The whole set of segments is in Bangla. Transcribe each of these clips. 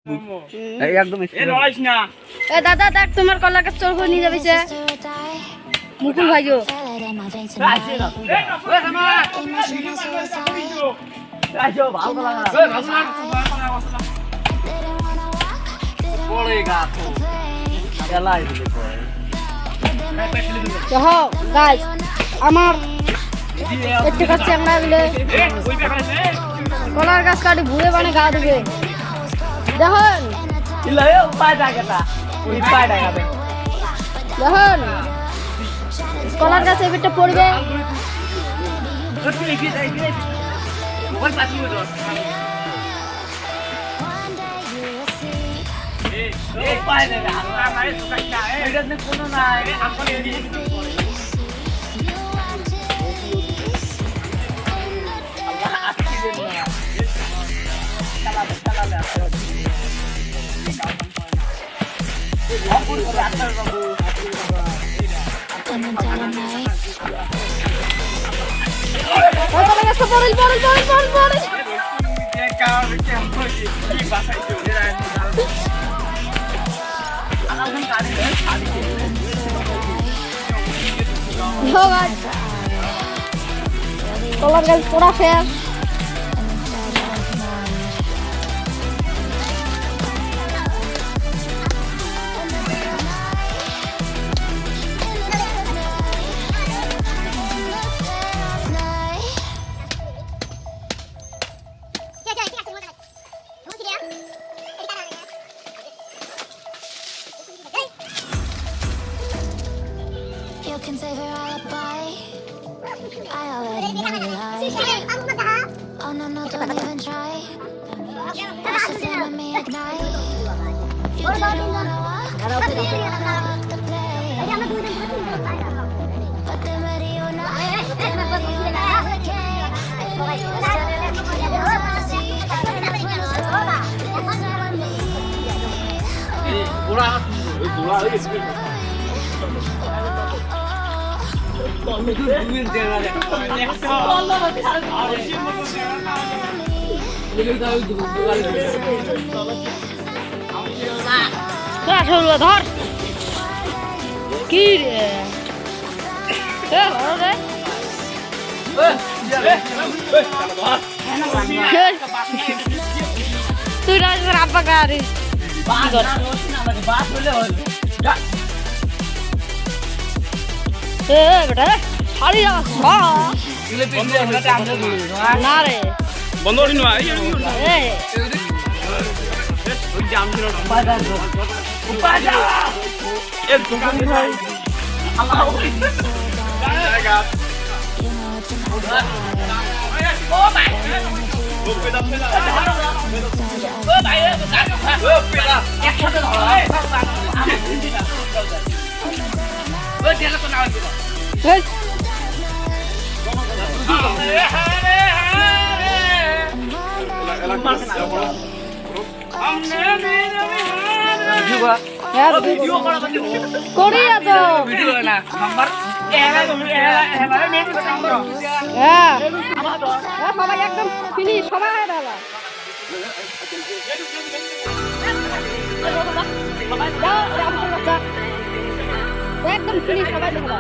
একদম দাদা দেখ তোমার কলার গাছ চোর করে নিয়ে যাবে সে মুকুল ভাইও আমার একটু কাছে চ্যাংড়া দিলে কলার গাছ কাটি ভুয়ে বানে গা দেবে দেখুন দেখুন কলার গাছে এবারটা পড়বে কোনো নাই কলার গাছ পড়া শেষ You can save her alibi. I already know you lie. Oh no, no, don't even try. That's the flame in me ignite. You didn't wanna walk, didn't wanna walk the plane. But then ready or not, then ready or not, I can't. Baby, you was telling me you wanna see. That's when it's over. It was never me. ধর কি রে তুই রাব্বা গাড়ি বেটা ছাড়ি না রে বন্ধ করি না কোরিয়া তো ভিডিও না নাম্বার সবাই একদম ফিনিশ সবাই দাদা একদম ফিনিশ সবাই দাদা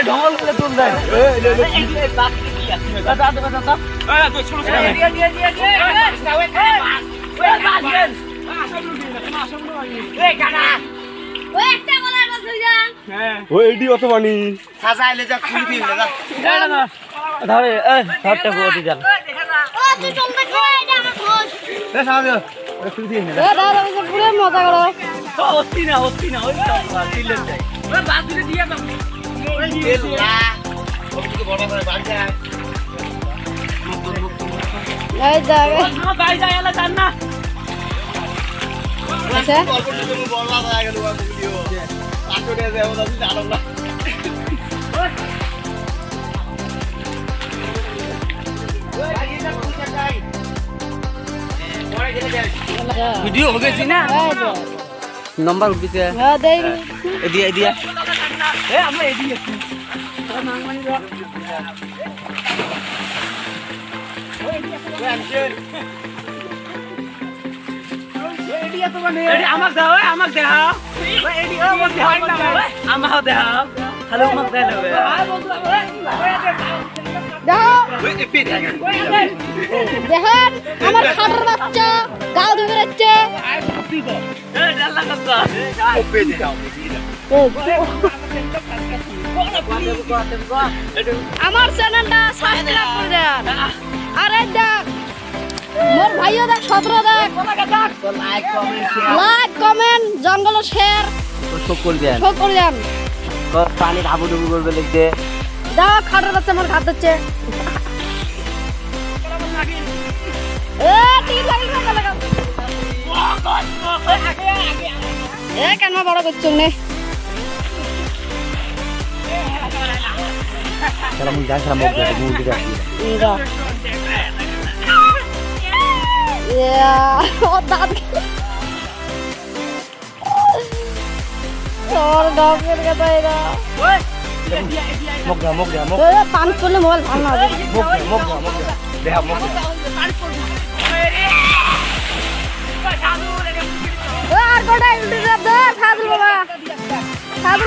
ঢঙল করে তুল দেয় ওই এডি অত পানি সাজাইলে যা খুলি দিলে যা ধরে ধরতে বলতে যান পুরো মজা করো হস্তি না ওই দিলেন যাই বাদ দিলে দিয়ে দাও এই যাবে গাই যায় এলা জান না আচ্ছা ভিডিও हो गई ना नंबर उठीছে হ্যাঁ দেই এদিয়া এদিয়া এ আমরা এদিয়া কি মাংমানি র এদিয়া তো মানে এডি আমাক দাও আমাক দাও ওই এডি ও মত দাও আমাক দাও খালি আমাক দাও দাও ওই এপি দাও দেখেন আমার খাটের বাচ্চা গাও ধুয়ে যাচ্ছে এ ডাল্লা কাকা ওপে দাও আমার চ্যানেলটা সাবস্ক্রাইব করে দেন আরে দেখ মোর ভাইও দেখ 17 দেখ লাইক কমেন্ট জঙ্গল শেয়ার সব করে দেন সব করে দেন পানি ধাবু ধুবু করবে লিখতে দাও খাটের বাচ্চা আমার খাট দিচ্ছে এ টিপ লাগি লাগা এ কেন বড় করছো নে সালাম যা সালাম বলতে মুড়ি দে ইয়া ইয়া ও দাঁত তোর ডগের কথা এরা মগ দে তোর পান করলে মোবাইল ভালো না হবে মগ দে দেহ মগ ও আর কোটা উল্টে দাও দে ফাজল বাবা আর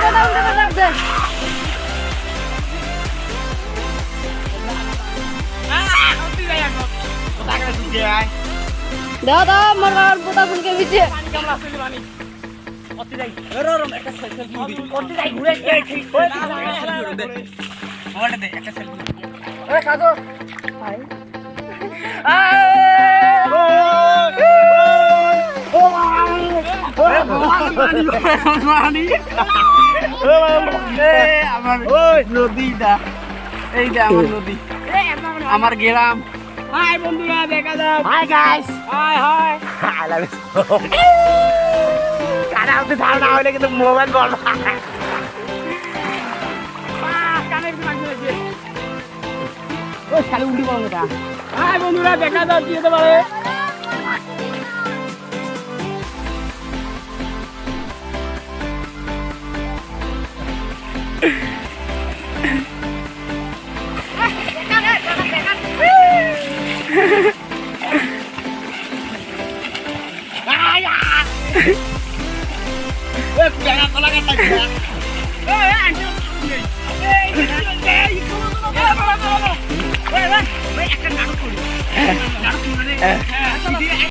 কোটা উল্টে দাও দে দাও দাও মোর আর কোটা ফুলকে বিছে আমার গেলাম হাই বন্ধুরা দেখা দাও hi guys hi hi I love you কানা উঠে ধার না হইলে কিন্তু মোবাইল বলবা কানে কি লাগছে ওই শালি উল্টি বল না হাই বন্ধুরা দেখা দাও কি হতে পারে একটা নাটক করি নাটক মানে